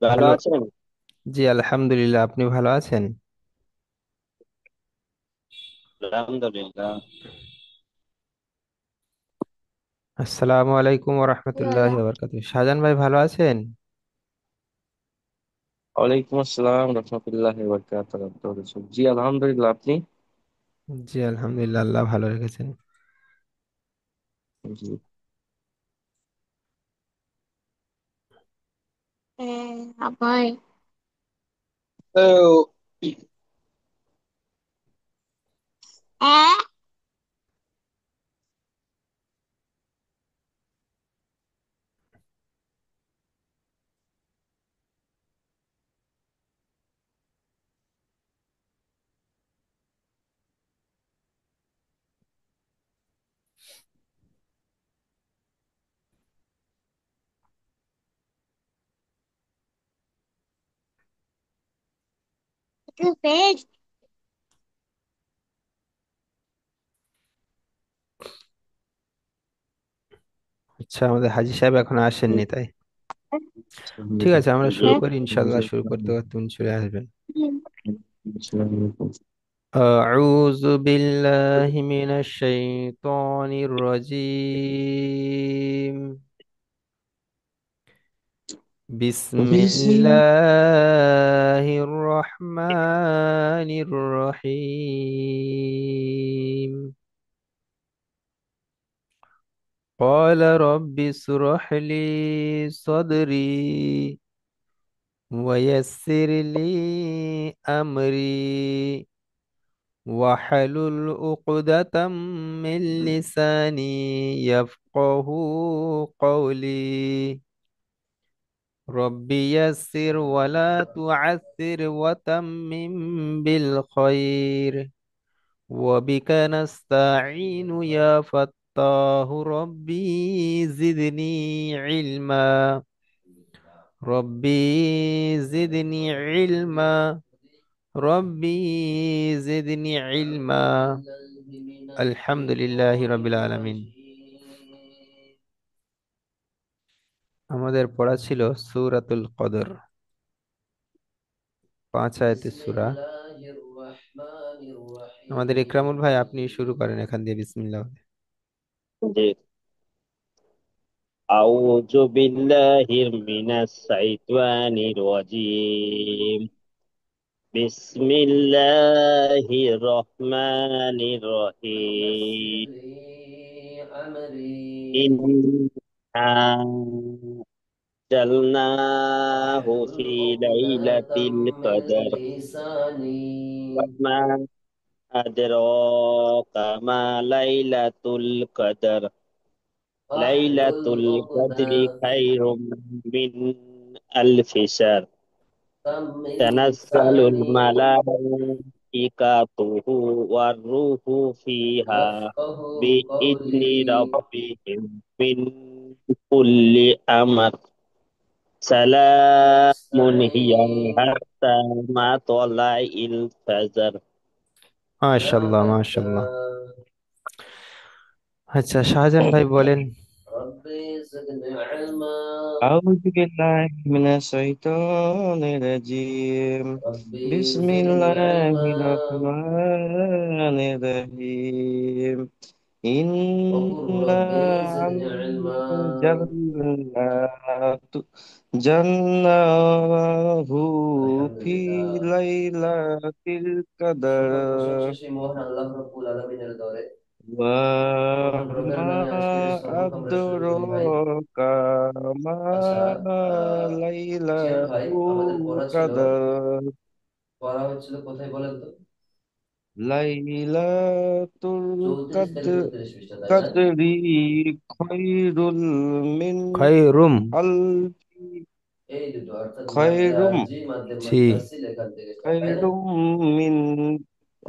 ভালো হ্যালো। আছেন? জি, আলহামদুলিল্লাহ। আপনি ভালো আছেন? আলহামদুলিল্লাহ। আসসালামু আলাইকুম ওয়া রাহমাতুল্লাহি ওয়া বারাকাতুহু। শাহজাহান ভাই ভালো আছেন? ওয়ালাইকুম আসসালাম রহমতুল্লাহি ওয়া বারাকাতুহু। জি আলহামদুলিল্লাহ, আপনি? জি, আলহামদুলিল্লাহ, আল্লাহ ভালো রেখেছেন। জি। আবার তো আচ্ছা, আমাদের হাজি সাহেব এখন আসেননি, তাই? ঠিক আছে, আমরা শুরু করি। ইনশাআল্লাহ শুরু করতে করতে উনি চলে আসবেন। أعوذ بالله من الشيطان الرجيم. بسم বিসমিল্লাহ। الله الرحمن الرحيم. قال رب اشرح لي صدري ويسر لي أمري واحلل عقدة من لساني يفقه قولي. رب يسر ولا تعسر وتمم بالخير وبك نستعين يا فتاه. ربي زدني علما. ربي زدني علما. ربي زدني علما. الحمد لله رب العالمين. আমাদের পড়া ছিল সূরাতুল কদর, 5 আয়াতের সূরা। আমাদের ইকরামুল ভাই, আপনি শুরু করেন এখান দিয়ে, বিসমিল্লাহ বলে। জি। আউযু বিল্লাহি মিনাশ শাইতানির রাজীম। বিসমিল্লাহির রহমানির রহিম। ইন্না জালনাহু ফি লাইলাতিল কদর। وما أدراك ما ليلة القدر. ليلة القدر خير من ألف شهر. تنزل الملائكة والروح فيها بإذن ربهم من كل أمر. سلام هي حتى مطلع الفجر. মাশাআল্লাহ, মাশাআল্লাহ। আচ্ছা, শাহজাহান ভাই বলেন। أعوذ بالله من الشيطان الرجيم. بسم الله الرحمن الرحيم. إنا أنزلناه في ليلة القدر. وما أدراك ما ليلة القدر. ليلة القدر خير من খয়রুম। ألف خير জি। خير من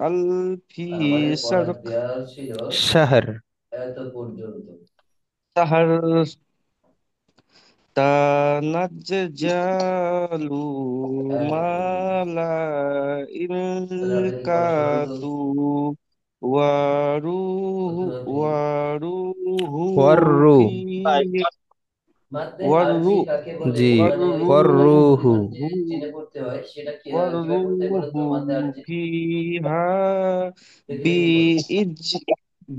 ألف شهر. শাহর। شهر تنزل الملائكة وروح ওয়াররু। فيه মাদ্দে ওয়াররু আরজি কাকে বলে জি। মানে পরিমাণ ওয়াররুহু। পরিমাণ যে জেনে পড়তে হয় সেটা কি কিভাবে পড়তে হয় বলেন ওয়াররুহু তো মাদ্দে আরজি ফিহা দেখে বি দেখে পড়েন। ইজ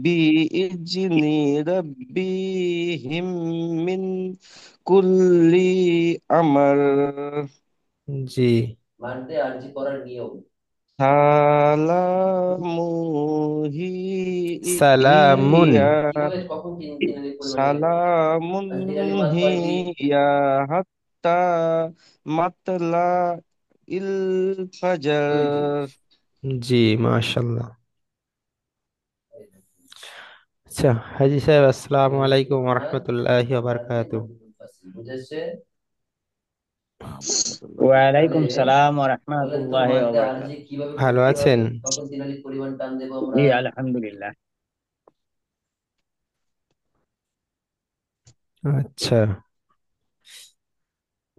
বি ইজনি রাব্বিহিম মিন কুল্লি আমর জি। মাদ্দে আরজি পড়ার নিয়ম। সালামু সালামুন। হিয়া কিভাবে কখন তিন আলিফ পরিমাণ দিতে হয়? সালামুন আর তিন আলিফ মাদ হয় কি? হিয়া হাত্তা মাতলা ইল এই তো। ফজর। জি, মাশাল্লাহ। আচ্ছা, হাজি সাহেব, আসসালামু আলাইকুম ওয়া রাহমাতুল্লাহি ওয়া বারাকাতুহু। বুঝেছে? তাহলে ওয়ালাইকুম সালাম ওয়া বলেন তো রাহমাতুল্লাহি ওয়া মাদ্দে আরজি বারাকাতুহু। কিভাবে ভালো পড়তে হয়, আছেন? কখন তিন আলিফ পরিমাণ টান দেবো জি আমরা? আলহামদুলিল্লাহ। আচ্ছা,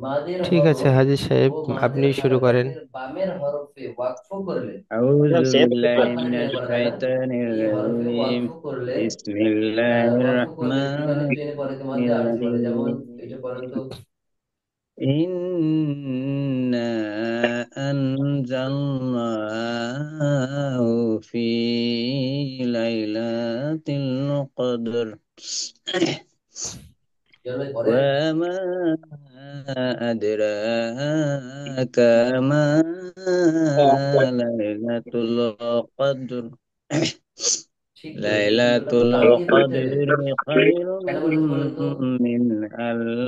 মাদের ঠিক আছে হরফ হাজি সাহেব, ও মাদের আপনি শুরু করেন। হারকাতের বামের হরফে ওয়াকফ করলে, আউযু বাম বিল্লাহি মানে টেনে মিনাশ পড়ে তাই না? শাইতানির এই হরফে রাজীম। ওয়াকফ করলে, বিসমিল্লাহির তিন আলিফ টেনে পড়ে তো মাদ্দে রাহমানির আরজি বলে, যেমন রাহিম। এটা পড়েন তো। ইন্না আনজালনাহু ফি লাইলাতিল কদর। জলদি পড়েন। وما أدراك ما ليلة القدر. ঠিক তো, এই ليلة সূত্রটা তো টান দিয়ে পড়তে হবে। القدر خير একটা করে বলেন তো। من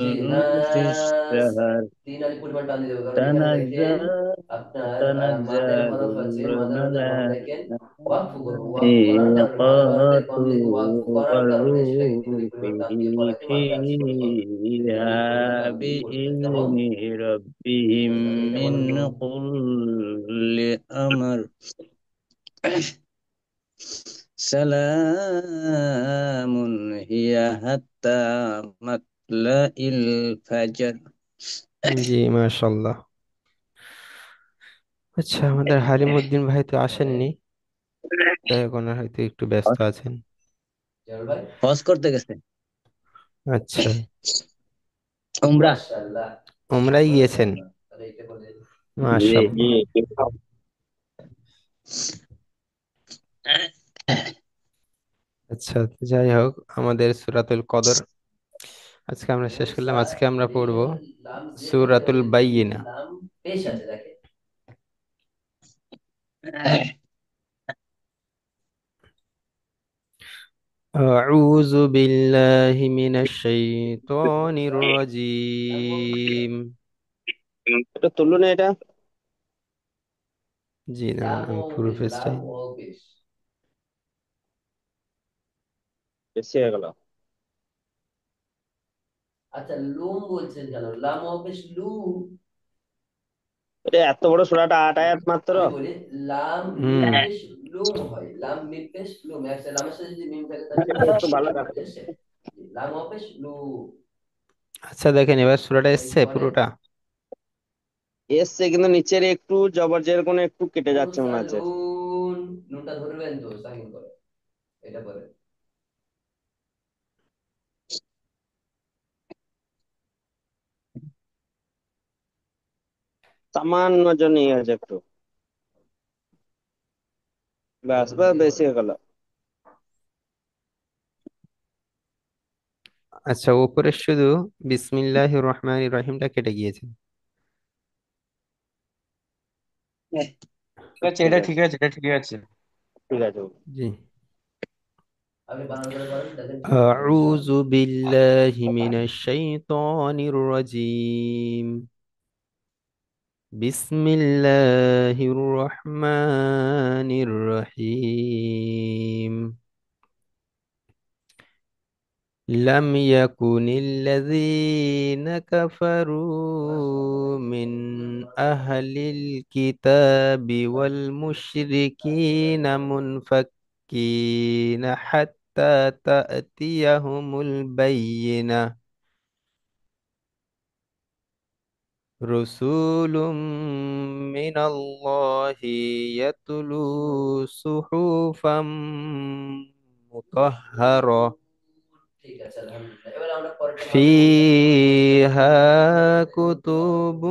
জি না, ألف الشهر. তিন আলিফ পরিমাণ টান দিয়ে দেবো, কারণ এখানে দেখেন تنزل আপনার মাদের تنزل হরফ আছে, মাদের হরফের বাম দেখেন ওয়াকফ করবো, ওয়াকফ করার কারণে মাদের হরফের الملائكة বাম দিকে ওয়াকফ করার কারণে সেটাকে তিন আলিফ والروح পরিমাণ টান দিয়ে পড়াকে মাদ্দে আরজি বলে। তিন فيها আলিফ পরিমাণ টান দিয়ে পড়তে হয়, কেমন? بإذن ঠিক ربهم আছে, তাহলে এটা من বলেন তো। كل أمر. سلام هي حتى مطلع الفجر. জি, মাশাল্লাহ। আচ্ছা, আমাদের হালিমউদ্দিন ভাই তো আসেননি, যাই হোক, ওনার হয়তো একটু ব্যস্ত আছেন। জল ভাই। হজ করতে গেছে আচ্ছা, উমরা। মাশাআল্লাহ, ওমরাই গিয়েছেন? মাশাআল্লাহ, তাহলে এটা বলেন। জি। মাশাল্লাহ। আচ্ছা, যাই হোক, আমাদের সূরাতুল কদর আজকে আমরা শেষ নুন করলাম। সাদ আজকে আমরা পড়ব রেজের লাম জের হয়ে সূরাতুল যাবে যদি বাইয়িনা। লাম পেশ আছে, দেখেন। أعوذ بالله من الشيطان الرجيم। এটা তুললো না এটা। জি, দাঁড়ান, লাম আমি ও পুরো পেশ, লাম পেজটাই। ও পেশ। বেশি হয়ে গেল। আচ্ছা, লুম বলছেন কেন? লাম ও পেশ লু। এটা এত বড় সূরাটা ৮ আয়াত মাত্র। আমি বলি লাম মিম হুম। পেশ লুম হয়, লাম মিম পেশ লুম, একটা লামের সাথে যদি মিম থাকে তাহলে কি হয়? একটু ভালো লুম হয়, রাখো। বুঝেছে? লাম ও পেশ লু। আচ্ছা, দেখেন এবার সূরাটা তাহলে এসছে একটু পড়েন। পুরোটা। এসছে কিন্তু নিচের একটু জবর কোনো একটু কেটে যাচ্ছে মনে হচ্ছে। মুরসালুন, নুনটা ধরবেন তো সাকিন করে, এটা করে। সামান্য জন্য ইয়ে হয়েছে একটু। এটা ব্যাস ধরে ব্যাস দিয়ে বেশি পড়ে। হয়ে গেল। আচ্ছা, উপরে শুধু বিসমিল্লাহির রহমানির রহিমটা কেটে গিয়েছে। ঠিক আছে, ঠিক এটা আছে। ঠিক আছে, এটা ঠিক আছে। ঠিক আছে। জি। আপনি বানান করে পড়েন, দেখেন ঠিক হবে أعوذ ইনশাআল্লাহ। بالله من الشيطان الرجيم. بسم الله الرحمن الرحيم. لم يكن الذين كفروا من أهل الكتاب والمشركين منفكين حتى تأتيهم البينة. رسول من الله يتلو صحفا مطهرة فيها كتب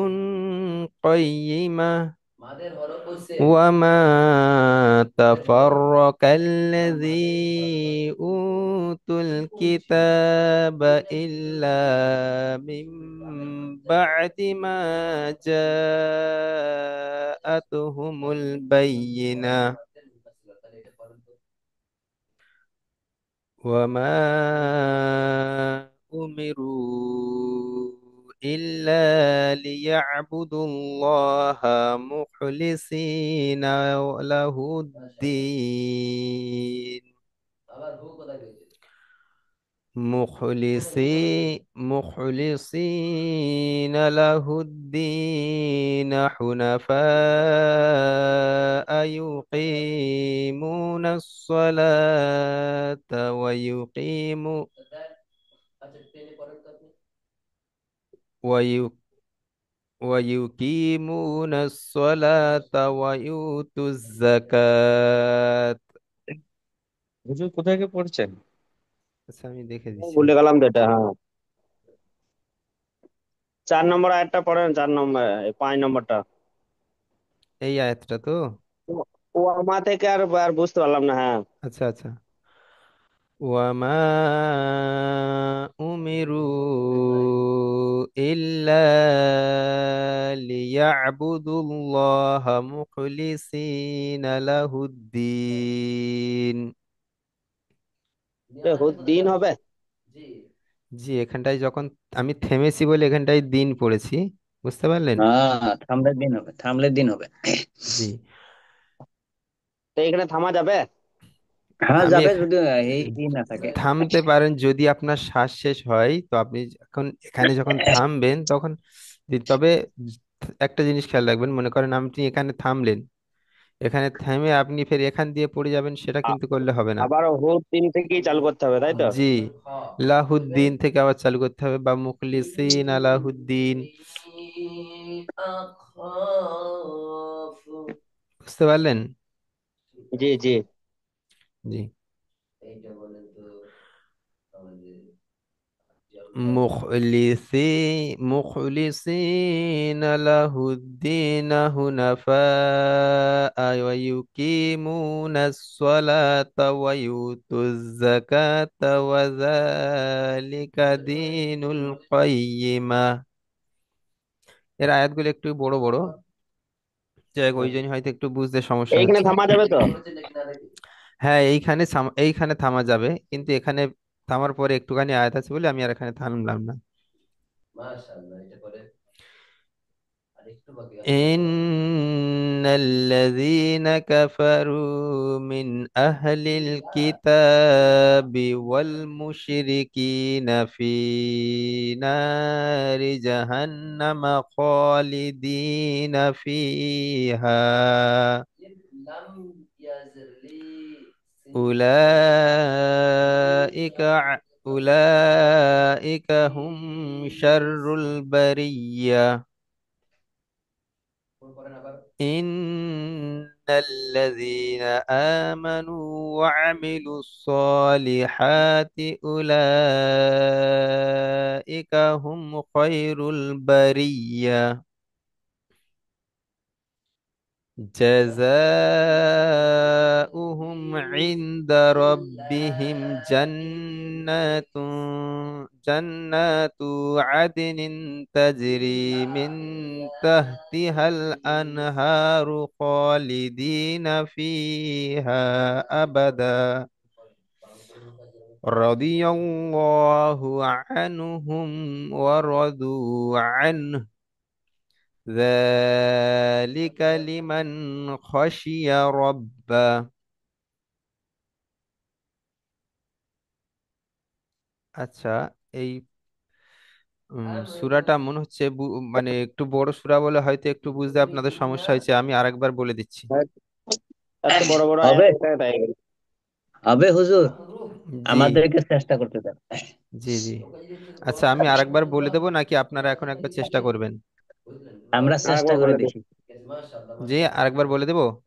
قيمة وما تفرق الذي أوتوا الكتاب إلا من بعد ما جاءتهم البينة وما أمروا إلا ليعبدوا الله مخلصين له الدين مخلصين له الدين حنفاء يقيمون الصلاة وي- ويقيمون الصلاة ويؤتوا الزكاة। হুজুর কোথায় গিয়ে পড়ছেন? আচ্ছা আমি দেখে দিচ্ছি। ভুলে গেলাম তো এটা, হ্যাঁ। 4 নম্বর আয়াতটা পড়েন, 4 নম্বর, 5 নম্বরটা। এই আয়াতটা তো। ও ও আমা থেকে আর আর বুঝতে পারলাম না, হ্যাঁ। আচ্ছা আচ্ছা। وما أمروا إلا ليعبدوا الله مخلصين له الدين। দিন হবে। জি, এখানটায় যখন আমি থেমেছি বলে এখানটায় দিন পড়েছি, বুঝতে পারলেন? হ্যাঁ, থামলে দিন হবে, থামলে দিন হবে। জি। তো এখানে থামা যাবে? হ্যাঁ আমি যাবে, যদি এই ই না থাকে। থামতে পারেন যদি আপনার শ্বাস শেষ হয়, তো আপনি এখন এখানে যখন থামবেন তখন তবে একটা জিনিস খেয়াল রাখবেন, মনে করেন আপনি এখানে থামলেন, এখানে থেমে আপনি ফের এখান দিয়ে পড়ে যাবেন, সেটা আ- কিন্তু করলে হবে না। আবার হুর 3 থেকেই চালু করতে হবে, তাই তো? জি, লাহুদ্দিন থেকে আবার চালু করতে হবে, বা মুখলিসিন আলাহুদ্দিন, বুঝতে পারলেন? জি জি। জি। مخلصين له الدين حنفاء ويقيمون الصلاة ويؤتوا الزكاة وذلك دين القيمة। এর আয়াতগুলো একটু বড় বড়, যাই হোক, ওই জন্য হয়তো একটু বুঝতে সমস্যা এইখানে হচ্ছে। থামা যাবে তো? হ্যাঁ, এইখানে থামা যাবে, কিন্তু এখানে থামার পরে একটুখানি আয়াত আছে বলে আমি আর এখানে থামলাম না। إن الذين كفروا من أهل الكتاب والمشركين في نار جهنم خالدين فيها أولئك هم شر البرية. إن الذين آمنوا وعملوا الصالحات أولئك هم خير البرية. جزاؤهم عند ربهم جنات عدن تجري من تحتها الأنهار خالدين فيها أبدا رضي الله عنهم ورضوا عنه ذلك لمن خشي ربه। আচ্ছা, এই সূরাটা মনে হচ্ছে মানে একটু বড় সূরা বলে হয়তো একটু বুঝতে আপনাদের সমস্যা হয়েছে, আমি আরেকবার বলে দিচ্ছি। এত বড় বড় আয়াত হবে কোথায় তাই? হবে হুজুর, জি আমাদেরকে চেষ্টা করতে দেন। জি জি। আচ্ছা, আমি আরেকবার বলে দেবো নাকি আপনারা এখন একবার চেষ্টা করবেন? আমরা চেষ্টা আরেকবার করে বলে দেব। দেখি। জি, আরেকবার বলে দেবো।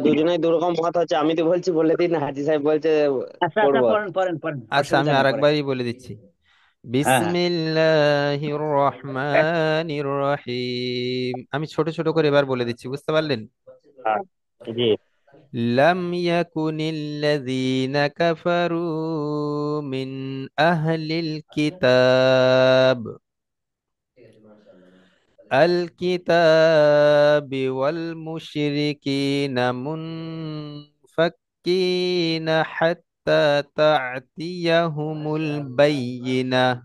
দুজনেই দুরকম মত হচ্ছে, আমি তো বলছি বলে দিন, হাজি সাহেব বলছে আচ্ছা আচ্ছা, পড়বো। পড়েন পড়েন পড়েন, আচ্ছা, অসুবিধা আমি নেই, পড়েন। আরেকবারই বলে দিচ্ছি। হ্যাঁ হ্যাঁ বিসমিল্লাহির রহমানির রহিম। আমি ছোট ছোট করে এবার বলে দিচ্ছি, বুঝতে পারলেন? হ্যাঁ, জি। লাম ইয়াকুনিল্লাযীনা কাফারু মিন আহলিল কিতাব আল কিতাবি ওয়াল মুশরিকিনা মুনফাক্কিনা হাত্তা তা'তিয়াহুমুল বায়্যিনাহ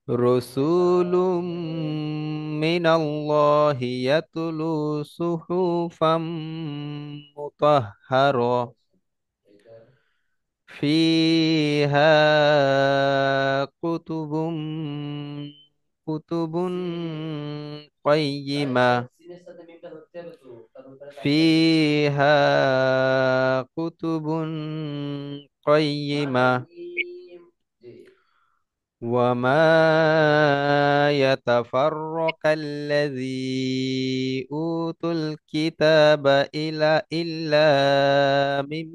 রাসূলুম মিনাল্লাহি ইয়াতলু সুহুফাম মুতাহহারা ফিহা কুতুবুম কুতুবুন কাইয়্যিমা ফিহা কুতুবুন কাইয়্যিমা وما يتفرق الذي أوتوا الكتاب إلا من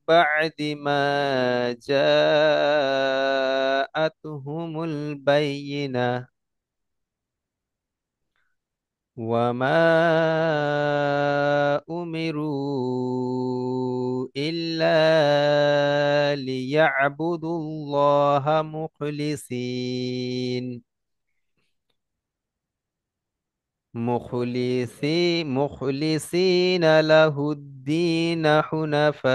بعد ما جاءتهم البينة وما أمروا إلا ليعبدوا الله مخلصين له الدين حنفاء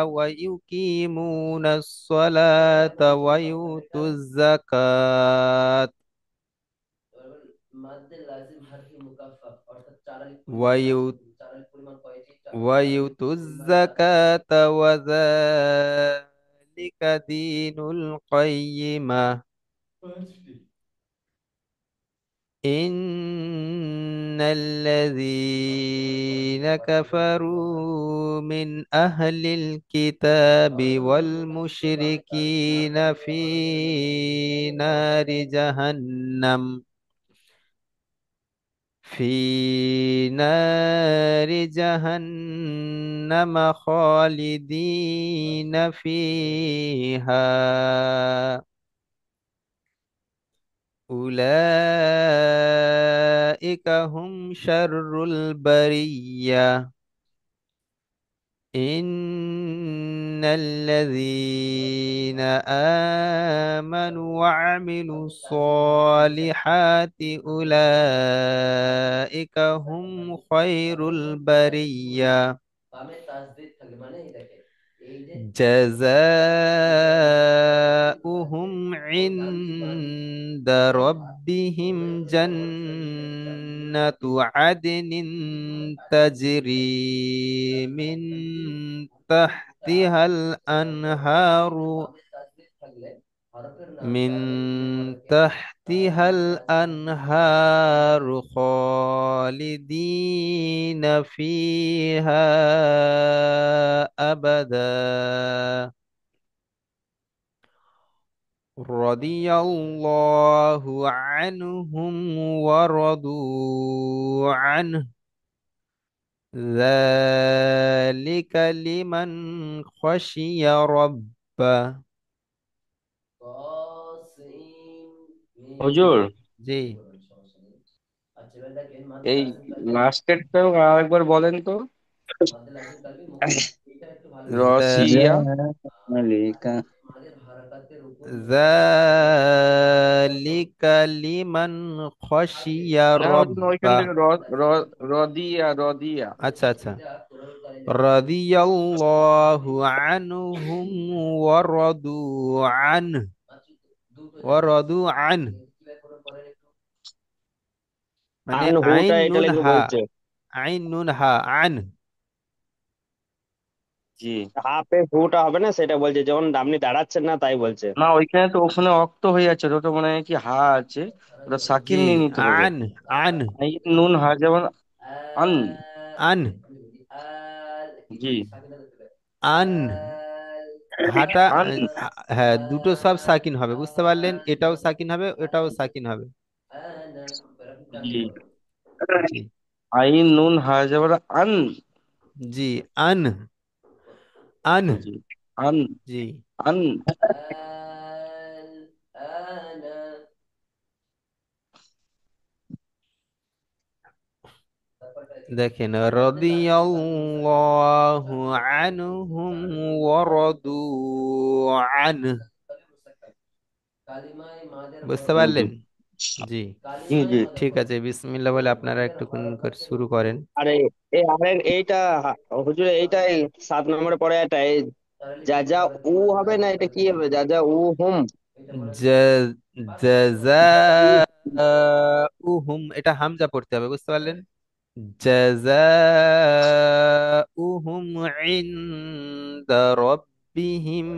ويقيمون الصلاة ويؤتوا الزكاة ويؤتوا وذلك دين القيمة إن الذين كفروا من أهل الكتاب والمشركين في نار جهنم خالدين فيها أولئك هم شر البرية إن الذين آمنوا وعملوا الصالحات أولئك هم خير البرية جزاؤهم عند ربهم جنة عدن تجري من تحتها الأنهار خالدين فيها أبدا رضي الله عنهم ورضوا عنه ذلك لمن خشي ربه হুজুর, জি। এই লাস্টেরটা আরেকবার বলেন তো। রসিয়া। জালিকা। ذلك لمن خشي না, ওইখান ربه। থেকে রদিয়া রদিয়া। আচ্ছা আচ্ছা। রাদিয়াল্লাহু আনহুম ওয়ারাদু আনহু ওয়ারাদু আনহু মানে আন আইন হুটা এটা নুন লিখে হা, বলছে। আইন নুন হা আন। জি। হাফে হুটা হবে না, সেটা বলছে, যখন আপনি দাঁড়াচ্ছেন না তাই বলছে। না, ওইখানে তো ওখানে অক্ত হয়ে যাচ্ছে, ওটা তো মানে কি হা আছে, ওটা সাকিন জি। নিয়ে নিতে হবে। আন আন এই নুন হা যেমন আন। আন জি। আন হাটা আন। হ্যাঁ, দুটো সব সাকিন হবে, বুঝতে পারলেন? এটাও সাকিন হবে, ওটাও সাকিন হবে। জি। জি। আইন নুন হাজার আন। জি। আন। আন। জি। আন। জি। আন। দেখেন, রাদিয়াল্লাহু আনহুম ওয়া রাদু আনহু, বুঝতে জি। পারলেন? জি। জি। জি। ঠিক আছে, বিসমিল্লাহ বলে আপনারা একটু করে শুরু করেন। আরে এই আরেক এইটা হুজুর এইটাই 7 নম্বরে পড়ে এটা যা যা উ হবে না, এটা কি হবে? যা যা উ হুম। জাযাউহুম, এটা হামজা পড়তে হবে, বুঝতে পারলেন? জাযাউহুম ইনদা রাব্বিহিম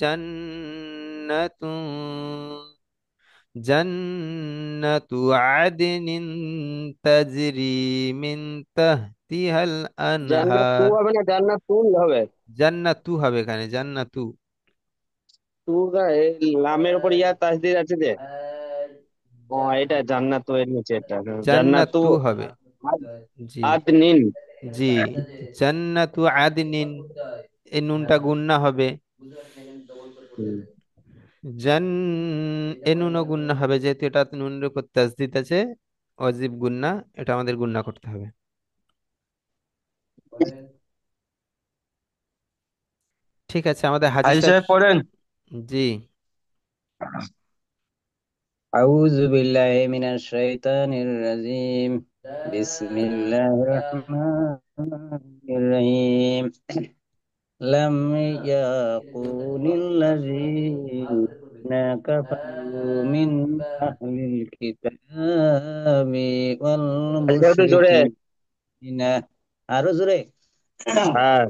জান্নাতুন জান্নাতু আদনিন তাজরি মিন তাহতিহাল জান্নাত টু আনহার। হবে না, জান্নাত তুল হবে। জান্নাতু হবে এখানে, জান্নাতু। টু লামের উপর ইয়া তাসদিদ আছে যে। ও এটা জান্নাত এর নিচে এটা জান্নাতু জান্নাতু হবে। আদ- জি। আদনিন। জি। জান্নাতু আদনিন, এই নুনটা গুন্না হবে। হুম। জান, এ নুনও গুন্না হবে, যেহেতু এটা নুনের উপর তাসদিদ আছে, অজীব গুন্না, এটা আমাদের গুন্না করতে হবে। ঠিক আছে, আমাদের হাজি হাজি সাহেব। সাহেব পড়েন। জি। আউযু বিল্লাহি মিনাশ শাইতানির রাজিম। বিসমিল্লাহির রহমানির রহিম। লাম ইয়াকুনিল্লাযীনা কাফারু মিন আহলিল কিতাবি ওয়াল হাজি সাহেব একটু জোরে। মুশরিকিনা। আরো জোরে। হ্যাঁ,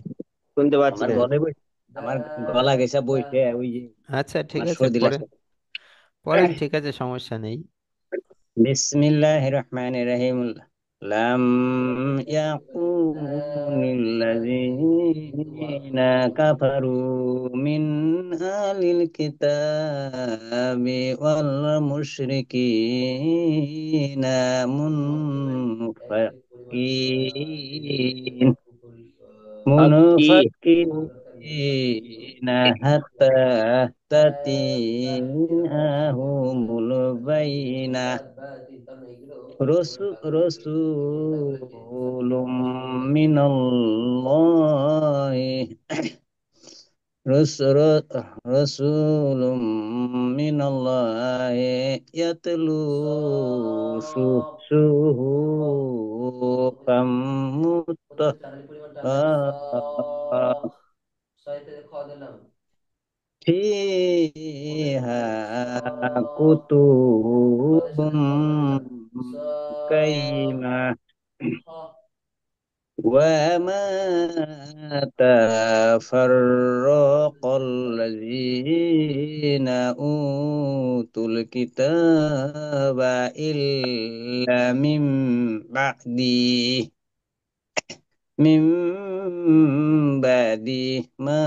শুনতে পাচ্ছি আমার না। গলায় বই, আমার গলা গেছে বইছে ওই যে আচ্ছা, ঠিক আমার আছে, সর্দি পড়েন। লাগছে। পড়েন, ঠিক আছে, সমস্যা নেই। বিসমিল্লাহির রহমানির রহিম। লাম ইয়াকুনিল্লাযীনা কাফারু মিন আহলিল কিতাবি ওয়াল মুশরিকিনা মুনফাকিন কি? মুনফাকিনা হাত্তা তাতিয়াহুমুল বাইনা। রসুলুম মিনাল্লাহি রসুলুম মিনাল্লাহি ইয়াতলু সুহুফাম মুতাহহারা ফিহা কুতুবুম কাইমা وما تفرق الذين أوتوا الكتاب إلا من بعد ما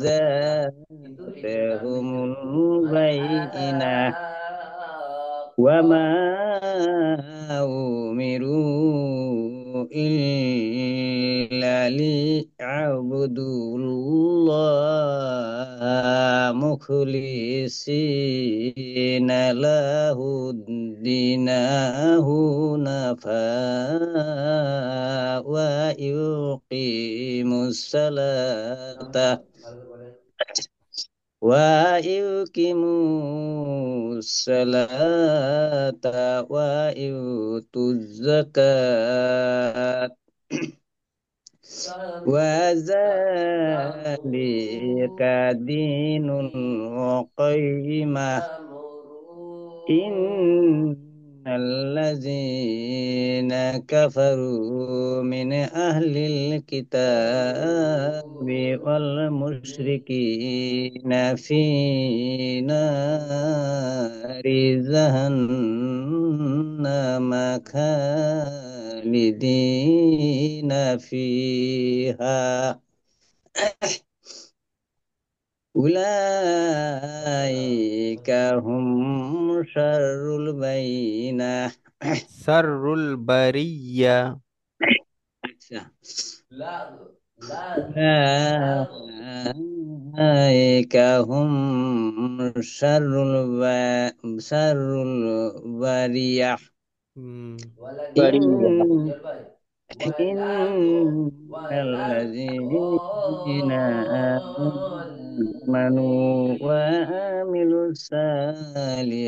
جاءتهم البينة وما أمروا إلا ليعبدوا الله مخلصين له الدين حنفاء ويقيموا الصلاة ويؤتوا الزكاة وذلك دين القيمة. إن الذين كفروا من أهل الكتاب والمشركين في نار جهنم خالدين فيها أولئك هم شر البرية. সাররুল বারিয়া। আচ্ছা, أولئك هم شر البرية. হুম। বাড়িয়া। إن إن الذين آمنوا وعملوا الصالحات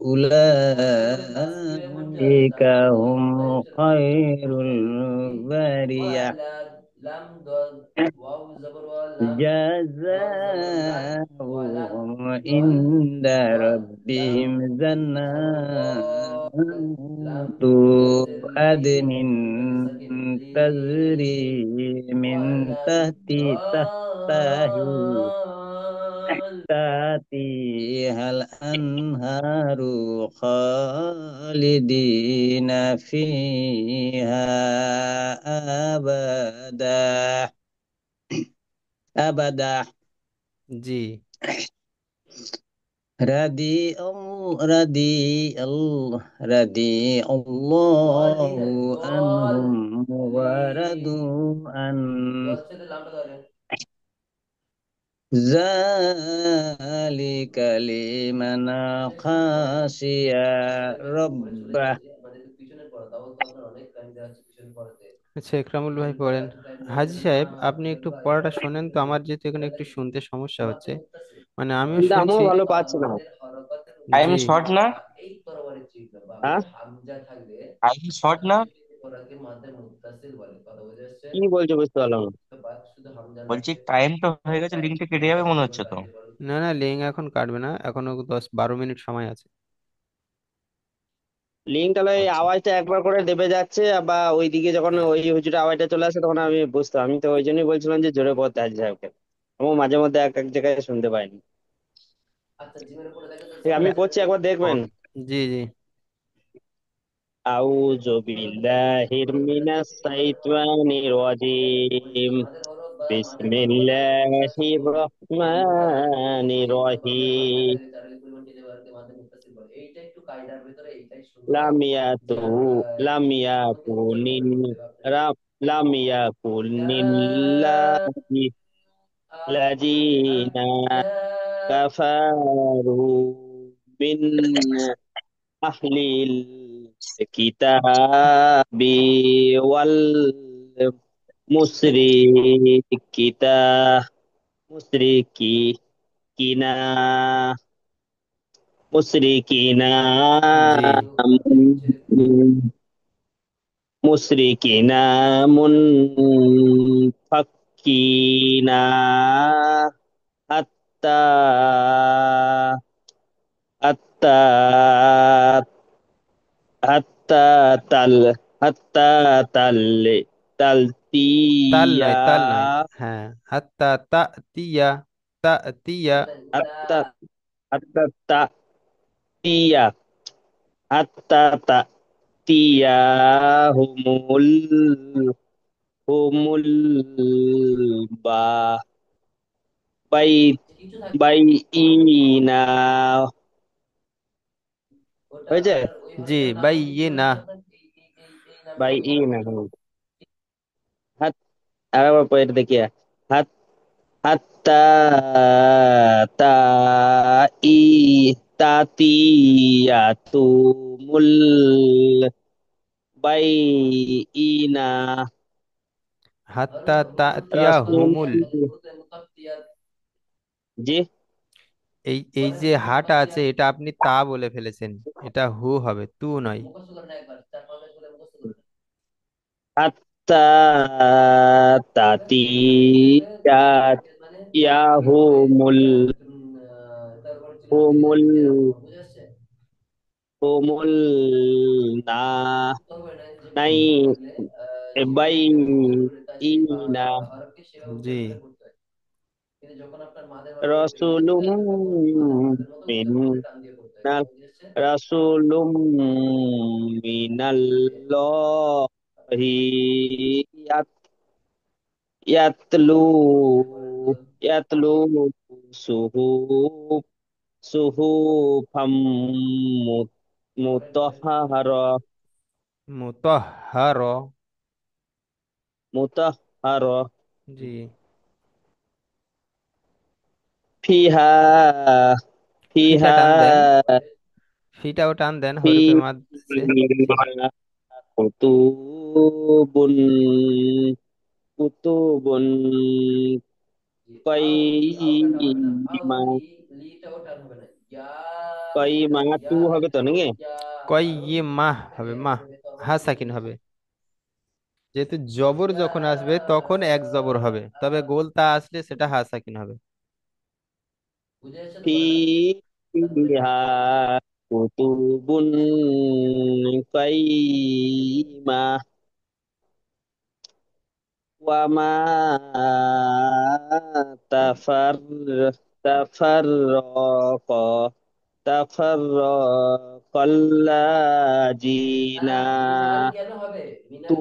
أولئك هم خير البرية. جزاؤهم عند ربهم جنات عدن تجري من تحتها الأنهار خالدين فيها أبدا أبدا. জি। رضي الله عنهم ورضوا عنه ذلك لمن خشي ربه. আচ্ছা, ইকরামুল ভাই পড়েন। হাজি সাহেব, আপনি একটু পড়াটা শোনেন তো, আমার যেহেতু এখানে একটু শুনতে সমস্যা হচ্ছে, মানে আমিও কিন্তু আমিও শুনছি। ভালো পাচ্ছি না। টাইম জি। শর্ট না? হ্যাঁ, টাইম শর্ট না? কি বলছো বুঝতে পারলাম না। বলছি টাইম তো হয়ে গেছে, লিঙ্কটা কেটে যাবে মনে হচ্ছে তো। না না, লিঙ্ক এখন কাটবে না, এখনো 10-12 মিনিট সময় আছে। লিঙ্ক তাহলে এই আচ্ছা। আওয়াজটা একবার করে দেবে যাচ্ছে, বা ওইদিকে যখন ওই হুজুরের আওয়াজটা চলে আসে তখন আমি বুঝতে, আমি তো ওই জন্যই বলছিলাম যে জোরে পড়তে হাজি সাহেবকে। আমার মাঝে মধ্যে এক এক জায়গায় শুনতে পাইনি। ঠিক, আমি পড়ছি, একবার দেখবেন। জি জি। আউযু বিল্লাহির মিনাশ শাইতানির রাজিম। বিসমিল্লাহির রহমানির রহিম। লাম ইয়াতু লাম ইয়াকুনিন রাম লাম ইয়াকুনিল্লাহি লাযিনা কাফারু মিন আহলিল কিতাবি ওয়াল মুশরিকিতা মুশরিকি কিনা মুশরিকিনা জি মুশরিকিনা মুনফাক্কিনা হাত্তা হাত্তা হাত্তা তাল হাত্তা তাল তাল তালতিয়া নয়, তাল নয়। হ্যাঁ, হাত্তা তা তিয়া, তা তিয়া। হাত্তা হাত্তা তাতিয়া হাত্তা তাতিয়া হুমুল হুমুল বা বাই বাইইনা। হয়েছে? জি, বাই ইয়ে না। বাইইনা। হাত আরেকবার পরে এটা দেখিয়া। হাত হাত্তা তা ই তাতিয়াতুমুল বাইইনা হাত্তা তা তিয়া রাসূল। হুমুল। জি। এই এই যে হাটা আছে, এটা আপনি তা বলে ফেলেছেন, এটা হু হবে, তু নয়। হাত্তা তাতিয়াহুমুল হুমুল হুমুল না নাই বাইইনা জি রাসূলুম মিনাল রাসূলুম মিনাল্লাহি ইয়াতলু, ইয়াতলু সুহুফ, সুহুফাম মুতাহহারা, মুতাহহার। মুতাহহারা, জি। ফিহা, ফিটা ফিহা টান দেন, ফিটাও টান দেন হরফে মাদ সে। জি। ফিহা কুতুবুন, কুতুবুন কাইমা, কাইমা তু হবে তো নাকি? মাহ হবে, মাহ হা সাকিন হবে। যেহেতু জবর যখন আসবে তখন এক জবর হবে, তবে গোলতা আসলে সেটা হা সাকিন হবে। ফিহা কুতুবুন কাইমা ওয়া মা তাফার তাফাররাকা, তাফাররাকাল্লাযিনা তু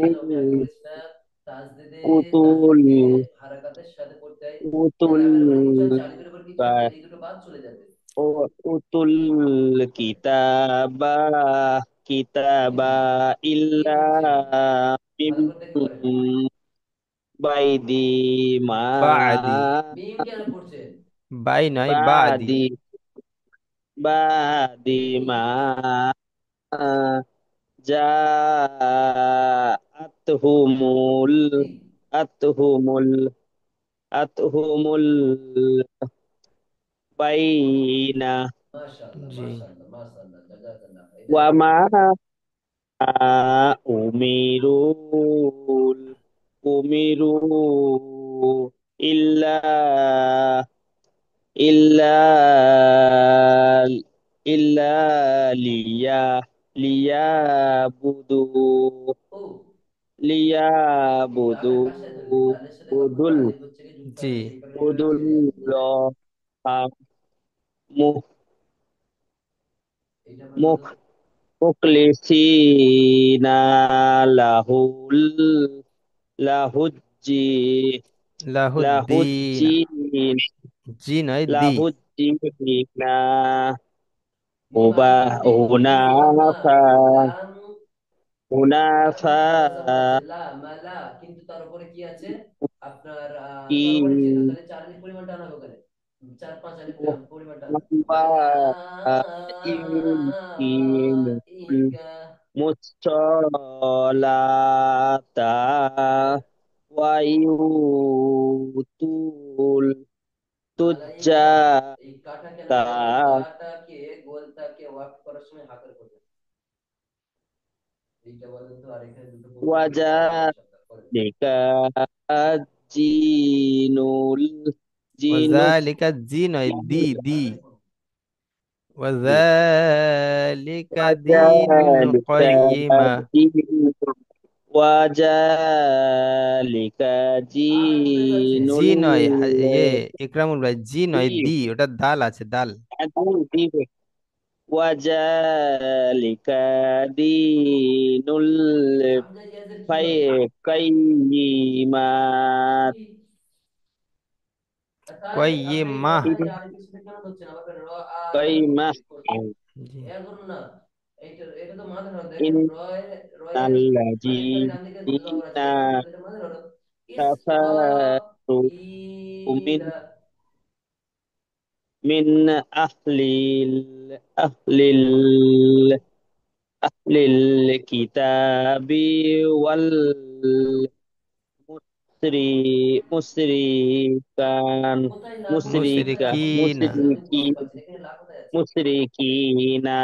কুতুল, কুতুল ও উতুল কিতাবা, কিতাবা ইল্লা মিম বাইদি মা, বাদি, বাই নয় বাদি। বাদি, বাদি মা যা আতহুমুল, আতহুমুল, আতহুমুল বাইনা জি। ওয়ামা উমিরুল, উমিরু ইল্লা, ইল্লা, ইল্লা লিয়া, লিয়া বুদু, লিয়া বুদু, বুদুল, জি। বুদুল মুখ, মুখ মুখলিসিনা লাহুল, লাহুজ্জি, লাহুদ্দিন, লাহুজ্জিন, জি নয় দি। লাহুজ্জিনা হুবা, হুনাফা, হুনাফা কি মুসলাতা ওয়ায়ুতুল তুজ্জাতা ওয়াজালিকা জিনুল, জিনুল ওয়াজালিকা জি নয় দি, দি। ওয়াজালিকা দিনুল ওয়াজালিকা কাইয়্যিমা। ওয়াজালিকা জি জিনুল নয় ইকরামুল ভাই, জি নয় দি, ওটা দাল আছে, দাল। ওয়াজালিকা দিনুল ফাই কাইয়িমা, কাইয়্যিমা। কাইমা জি। ইন্নাল্লাযীনা কাফারু মিন, মিন আহলিল, আহলিল, আহলিল কিতাবি ওয়াল মুসরি, মুসরিকান, মুসরিকা, মুশরিকিনা। মুসরিকিনা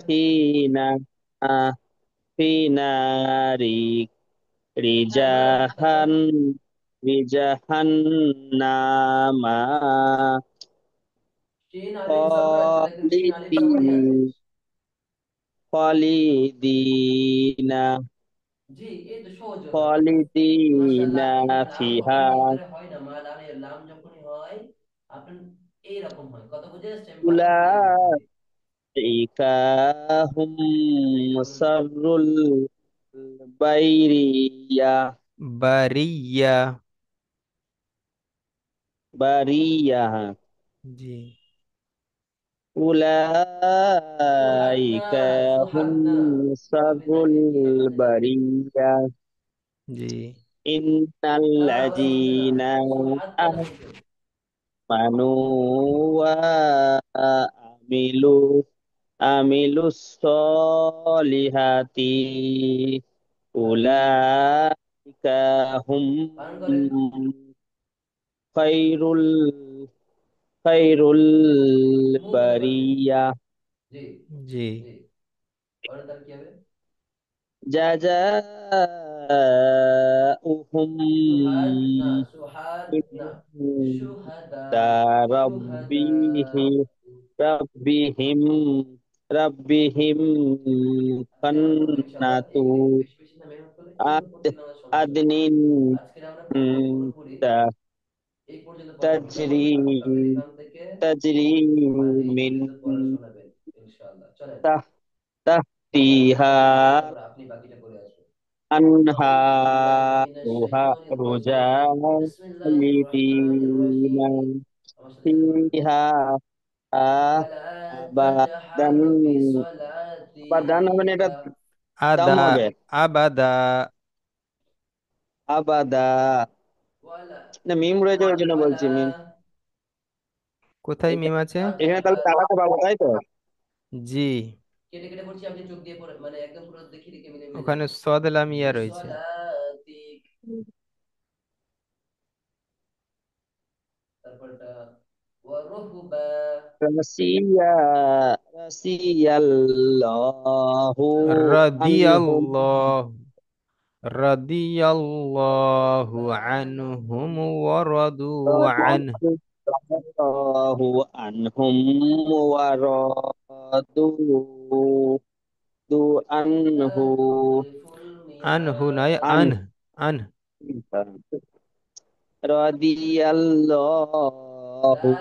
ফিনা, ফিনারি রিজাহান, রিজাহান্নামা খালিদিন, খালিদিনা, খালিদিনা ফিহা উলাইকা হুম শাররুল বাইরিয়া, বারিয়া। বারিয়াহ। জি। উলাইকা সুহানা, হুম সুহানা। হবে না সারুল কি হবে না কি? বারিয়া। জি। হচ্ছে না, ইন্নাল্লাযীনা সুহাতটা না কিন্তু। আমানু ওয়া আমিলু আমিলুস সলিহাতি উলাইকা হুম পালন করেন। খায়রুল খায়রুল মুখ বন্ধ করে দিন। বারিয়া। জি, জি। জি। বলেন তাহলে কি হবে? জাযাউহুম সুহাদ না, সুহাদ না। সুহাদা, ইনদা সুহাদা। রাব্বিহি রাব্বিহিম রাব্বিহিম আজকে আমরা পড়বো ইনশাআল্লাহ। জান্নাতু একটু বেশি বেশি না মেহনত করলে যে কোনো আদ পড়তে নামার সমস্যা নেই। আদনিন আজকে আমরা পড়বো পুরোপুরি এই পর্যন্ত পড়াবো না, তাজরি যেমন আপনাদের এখান থেকে তাজরি মানে এই মিন পর্যন্ত পড়া শোনাবেন ইনশাআল্লাহ। চলেন, তাহতিহা তারপর আপনি বাকিটা করে আসবেন। আউযু বিল্লাহি মিনাশ আনহারুহা শাইতানির রাজিম। বিসমিল্লাহির রহমানির রুজালিদিনা রহিম। আমার সাথে সাথে বলেন। ফিহা ওয়ালা আবাদান। তাজহারু আবাদান হবে না, এটা বিসলাতিকা। দাম আদা, হবে আবাদা। আবাদা। ওয়ালা, না, মিম রয়েছে ওই জন্য ওয়ালা। বলছি মিম। কোথায় মিম আছে? এখানে তাহলে টাকাতে পাবো, তাই তো? জি। কেটে কেটে পড়ছি, আপনি চোখ দিয়ে পড়ে মানে একদম পুরো দেখি দেখে মিলে মিলে ওখানে যাবে। সদ লাম ইয়া রয়েছে। বিসলাতিক, তারপরটা ওয়ারুহবা। রাসিয়া রাসিয়াল্লাহু আনহুম রাদিয়াল্লাহ, রাদিয়াল্লাহু আনহুম ওয়া রাদু আন। রাদিয়াল্লাহু আনহুম ওয়া রাদু দু লা আনহু নুখাল্লিফুল আনহু নয়, আন মিয়াদ। আন। রাদিয়াল্লাহু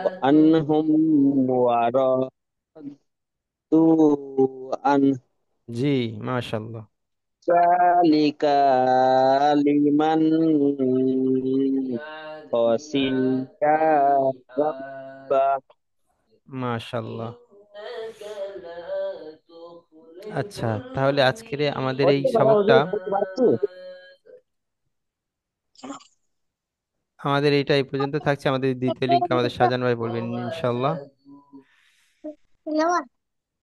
লা আনহুম তুখলিফু। ওয়া রাদু আন জি, মাশাআল্লাহ। যালিকা লিমান মিয়াদ, মিয়াদ, খসিয়া মিয়াদ। রাব্বাহ। মাশাআল্লাহ। ইন্নাকা লা আচ্ছা, তুখলিফুল তাহলে আজকের আমাদের এই বলছি দাদা, সবকটা, হুজুর বুঝতে পারছি। আমাদের এইটা এই পর্যন্ত থাকছে। আমাদের দ্বিতীয় লিঙ্ক আমাদের শাহজাহান ভাই বলবেন ইনশাআল্লাহ। ওয়ালাদু।